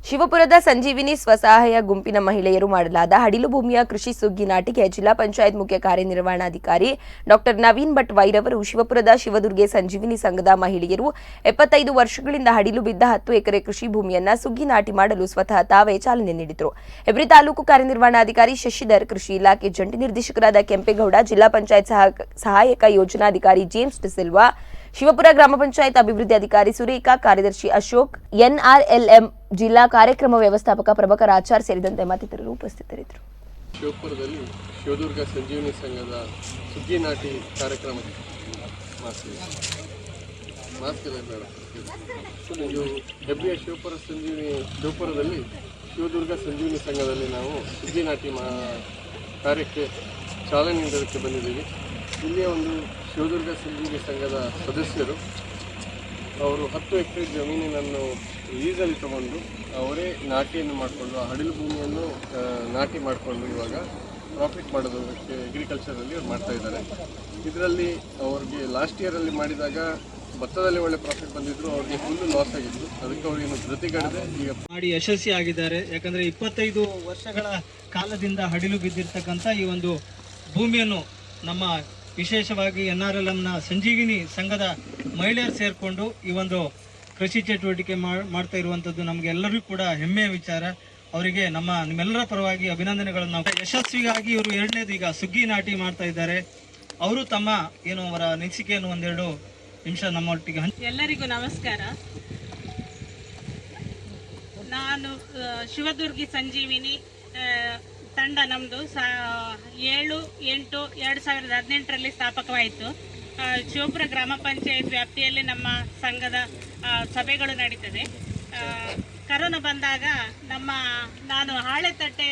ಶಿವಪುರದ ಸಂಜೀವಿನಿ ಸ್ವಸಹಾಯ ಗುಂಪಿನ ಮಹಿಳೆಯರು ಮಾಡಲಾದ ಹಡಿಲು ಭೂಮಿಯ ಕೃಷಿ ಸುಗ್ಗಿ ನಾಟಿಗೆ ಜಿಲ್ಲಾ ಪಂಚಾಯತ್ ಮುಖ್ಯ ಕಾರ್ಯನಿರ್ವಹಣಾಧಿಕಾರಿ ಡಾಕ್ಟರ್ ನವೀನ್ ಭಟ್ ವೈರವರು ಶಿವಪುರದ ಶಿವದುರ್ಗೆ ಸಂಜೀವಿನಿ ಸಂಘದ ಮಹಿಳೆಯರು 75 ವರ್ಷಗಳಿಂದ ಹಡಿಲು ಬಿದ್ದ 10 ಎಕರೆ ಕೃಷಿ ಭೂಮಿಯನ್ನ ಸುಗ್ಗಿ ನಾಟಿ ಮಾಡಲು ಸ್ವತಃ ತಾವೇ ಚಾಲನೆ ನೀಡಿದರು. ಹೆಬ್ರಿ ತಾಲೂಕು ಕಾರ್ಯನಿರ್ವಹಣಾಧಿಕಾರಿ ಶಶಿಧರ್, ಕೃಷಿ ಇಲಾಖೆ ಜಂಟಿ ನಿರ್ದೇಶಕರಾದ ಕೆಂಪೇಗೌಡ, ಜಿಲ್ಲಾ ಪಂಚಾಯತ್ ಸಹಾಯಕ ಯೋಜನಾಧಿಕಾರಿ ಜೇಮ್ಸ್ ಡಿಸಿಲ್ವಾ, ಶಿವಪುರ ಗ್ರಾಮ ಪಂಚಾಯತ್ ಅಭಿವೃದ್ಧಿ ಅಧಿಕಾರಿ ಸುರೇಖಾ, ಕಾರ್ಯದರ್ಶಿ ಅಶೋಕ್, ಎನ್ಆರ್ಎಲ್ಎಂ ಜಿಲ್ಲಾ ಕಾರ್ಯಕ್ರಮ ವ್ಯವಸ್ಥಾಪಕ ಪ್ರಭಾಕರ್ ಆಚಾರ್ ಸೇರಿದಂತೆ ಮತ್ತಿತರರು ಉಪಸ್ಥಿತರಿದ್ದರು. ಶಿವಪುರದಲ್ಲಿ ಶಿವದುರ್ಗ ಸಂಜೀವಿನಿ ಸಂಘದ ಸುಗ್ಗಿ ನಾಟಿ ಕಾರ್ಯಕ್ರಮ ಇದು ಹೆಬ್ರಿಯ ಶಿವಪುರದಲ್ಲಿ ಶಿವದುರ್ಗ ಸಂಜೀವಿನಿ ಸಂಘದಲ್ಲಿ ನಾವು ಸುಗ್ಗಿ ನಾಟಿ ಕಾರ್ಯಕ್ಕೆ ಚಾಲನೆ ನೀಡೋದಕ್ಕೆ ಬಂದಿದ್ದೀವಿ. ಇಲ್ಲಿಯ ಒಂದು ಶಿವದುರ್ಗ ಸಂಜೀವಿನಿ ಸಂಘದ ಸದಸ್ಯರು ಅವರು 10 ಎಕರೆ ಜಮೀನಿನನ್ನು ಲೀಸಲ್ಲಿ ತಗೊಂಡು ಅವರೇ ನಾಟಿಯನ್ನು ಮಾಡಿಕೊಂಡು ಹಡಿಲು ಭೂಮಿಯನ್ನು ನಾಟಿ ಮಾಡಿಕೊಂಡು ಇವಾಗ ಪ್ರಾಫಿಟ್ ಮಾಡೋದು ಅಗ್ರಿಕಲ್ಚರಲ್ಲಿ ಅವ್ರು ಮಾಡ್ತಾ ಇದ್ದಾರೆ. ಇದರಲ್ಲಿ ಅವ್ರಿಗೆ ಲಾಸ್ಟ್ ಇಯರಲ್ಲಿ ಮಾಡಿದಾಗ ಭತ್ತದಲ್ಲಿ ಒಳ್ಳೆ ಪ್ರಾಫಿಟ್ ಬಂದಿದ್ರು, ಅವ್ರಿಗೆ ಫುಲ್ಲು ಲಾಸ್ ಆಗಿತ್ತು. ಅದಕ್ಕೆ ಅವ್ರಿಗೆ ಧೃತಿಗಡದೆ ಈಗ ಮಾಡಿ ಯಶಸ್ವಿ ಆಗಿದ್ದಾರೆ. ಯಾಕಂದರೆ 25 ವರ್ಷಗಳ ಕಾಲದಿಂದ ಹಡಿಲು ಬಿದ್ದಿರ್ತಕ್ಕಂಥ ಈ ಒಂದು ಭೂಮಿಯನ್ನು ನಮ್ಮ ವಿಶೇಷವಾಗಿ NRLMನ ಸಂಜೀವಿನಿ ಸಂಘದ ಮಹಿಳೆಯರು ಸೇರಿಕೊಂಡು ಈ ಒಂದು ಕೃಷಿ ಚಟುವಟಿಕೆ ಮಾಡ್ತಾ ಇರುವಂಥದ್ದು ನಮಗೆಲ್ಲರಿಗೂ ಕೂಡ ಹೆಮ್ಮೆಯ ವಿಚಾರ. ಅವರಿಗೆ ನಿಮ್ಮೆಲ್ಲರ ಪರವಾಗಿ ಅಭಿನಂದನೆಗಳನ್ನು ನಾವು ಯಶಸ್ವಿಗಾಗಿ ಇವರು ಎರಡನೇದು ಈಗ ಸುಗ್ಗಿ ನಾಟಿ ಮಾಡ್ತಾ ಇದ್ದಾರೆ. ಅವರು ತಮ್ಮ ಅವರ ಅನಿಸಿಕೆಯನ್ನು ಒಂದೆರಡು ನಿಮಿಷ ನಮ್ಮೊಟ್ಟಿಗೆ ಎಲ್ಲರಿಗೂ ನಮಸ್ಕಾರ. ನಾನು ಶಿವದುರ್ಗಿ ಸಂಜೀವಿನಿ ತಂಡ ನಮ್ಮದು 7/8/2018ರಲ್ಲಿ ಸ್ಥಾಪಕವಾಯಿತು. ಶಿವಪುರ ಗ್ರಾಮ ಪಂಚಾಯತ್ ವ್ಯಾಪ್ತಿಯಲ್ಲಿ ನಮ್ಮ ಸಂಘದ ಸಭೆಗಳು ನಡೀತದೆ. ಕರೋನಾ ಬಂದಾಗ ನಾನು ಹಾಳೆ ತಟ್ಟೆ